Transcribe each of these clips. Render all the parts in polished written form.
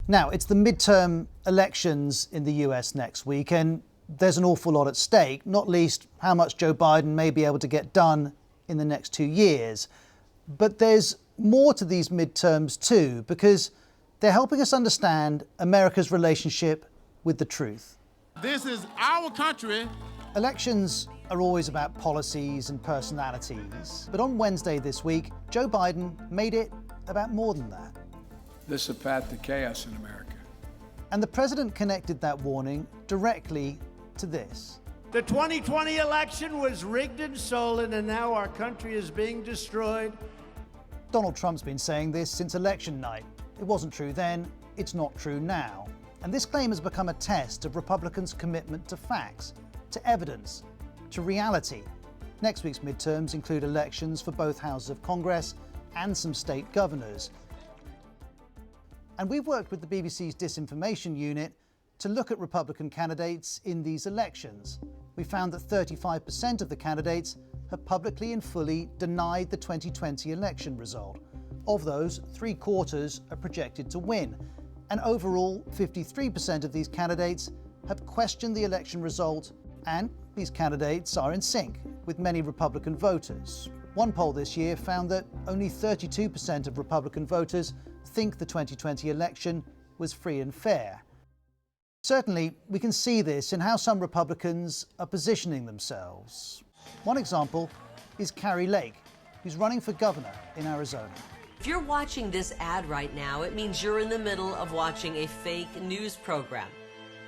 Now, it's the midterm elections in the US next week, and there's an awful lot at stake, not least how much Joe Biden may be able to get done in the next 2 years. But there's more to these midterms too, because they're helping us understand America's relationship with the truth. This is our country. Elections are always about policies and personalities, but on Wednesday this week, Joe Biden made it about more than that. This is a path to chaos in America. And the president connected that warning directly to this. The 2020 election was rigged and stolen, and now our country is being destroyed. Donald Trump's been saying this since election night. It wasn't true then, it's not true now. And this claim has become a test of Republicans' commitment to facts, to evidence, to reality. Next week's midterms include elections for both houses of Congress and some state governors. And we've worked with the BBC's disinformation unit to look at Republican candidates in these elections. We found that 35% of the candidates have publicly and fully denied the 2020 election result. Of those, 3/4 are projected to win. And overall, 53% of these candidates have questioned the election result, and these candidates are in sync with many Republican voters. One poll this year found that only 32% of Republican voters think the 2020 election was free and fair. Certainly, we can see this in how some Republicans are positioning themselves. One example is Kari Lake, who's running for governor in Arizona. If you're watching this ad right now, it means you're in the middle of watching a fake news program.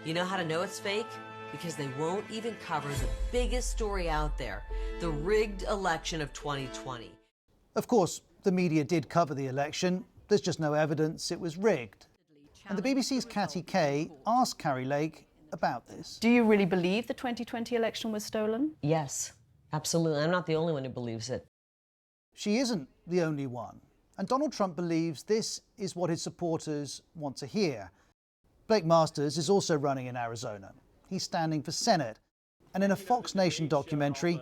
You know how to know it's fake? Because they won't even cover the biggest story out there, the rigged election of 2020. Of course, the media did cover the election. There's just no evidence it was rigged. And the BBC's Cathy Kay asked Kari Lake about this. Do you really believe the 2020 election was stolen? Yes, absolutely. I'm not the only one who believes it. She isn't the only one. And Donald Trump believes this is what his supporters want to hear. Blake Masters is also running in Arizona. He's standing for Senate. And in a Fox Nation documentary,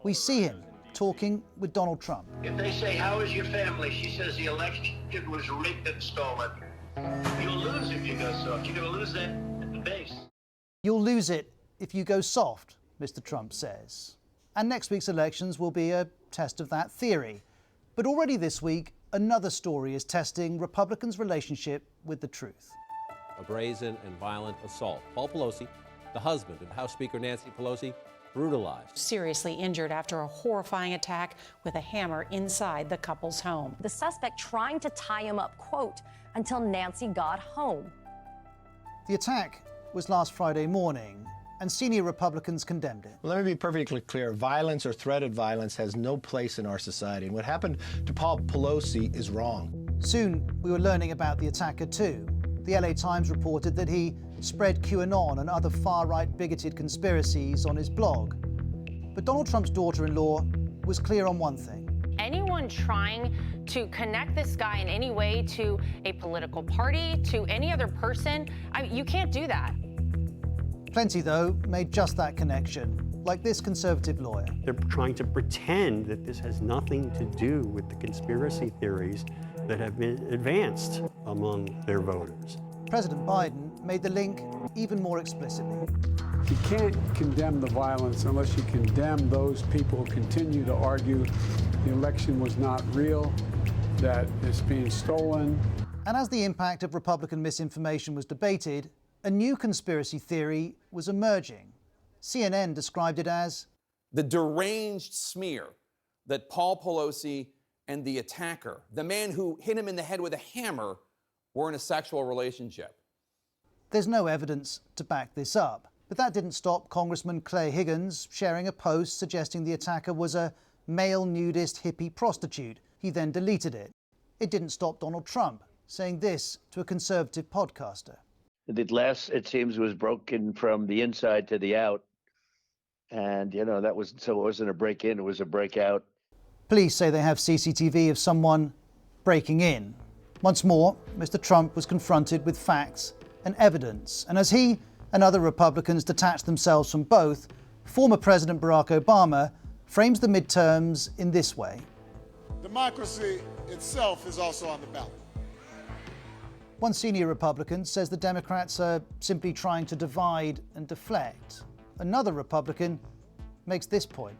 we see him talking with Donald Trump. If they say, "How is your family?" she says, "The election was rigged and stolen." You'll lose if you go soft. You're going to lose that at the base. You'll lose it if you go soft, Mr. Trump says. And next week's elections will be a test of that theory. But already this week, another story is testing Republicans' relationship with the truth. A brazen and violent assault. Paul Pelosi, the husband of House Speaker Nancy Pelosi, brutalized. Seriously injured after a horrifying attack with a hammer inside the couple's home. The suspect trying to tie him up, quote, until Nancy got home. The attack was last Friday morning, and senior Republicans condemned it. Well, let me be perfectly clear. Violence or threat of violence has no place in our society. And what happened to Paul Pelosi is wrong. Soon, we were learning about the attacker too. The LA Times reported that he spread QAnon and other far-right bigoted conspiracies on his blog. But Donald Trump's daughter-in-law was clear on one thing. Anyone trying to connect this guy in any way to a political party, to any other person, you can't do that. Plenty, though, made just that connection, like this conservative lawyer. They're trying to pretend that this has nothing to do with the conspiracy theories that have been advanced among their voters. President Biden made the link even more explicitly. You can't condemn the violence unless you condemn those people who continue to argue the election was not real, that it's being stolen. And as the impact of Republican misinformation was debated, a new conspiracy theory was emerging. CNN described it as the deranged smear that Paul Pelosi and the attacker, the man who hit him in the head with a hammer, were in a sexual relationship. There's no evidence to back this up, but that didn't stop Congressman Clay Higgins sharing a post suggesting the attacker was a male nudist hippie prostitute. He then deleted it. It didn't stop Donald Trump saying this to a conservative podcaster. The glass, it seems, was broken from the inside to the out. And, you know, it wasn't a break-in, it was a breakout. Police say they have CCTV of someone breaking in. Once more, Mr. Trump was confronted with facts and evidence. And as he and other Republicans detach themselves from both, former President Barack Obama frames the midterms in this way. Democracy itself is also on the ballot. One senior Republican says the Democrats are simply trying to divide and deflect. Another Republican makes this point.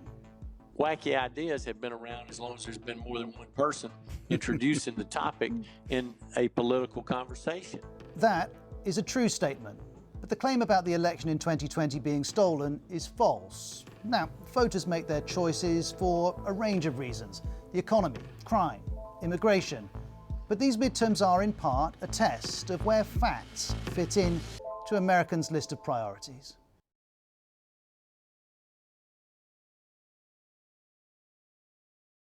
Wacky ideas have been around as long as there's been more than one person introducing the topic in a political conversation. That is a true statement, but the claim about the election in 2020 being stolen is false. Now, voters make their choices for a range of reasons: the economy, crime, immigration. But these midterms are in part a test of where facts fit in to Americans' list of priorities.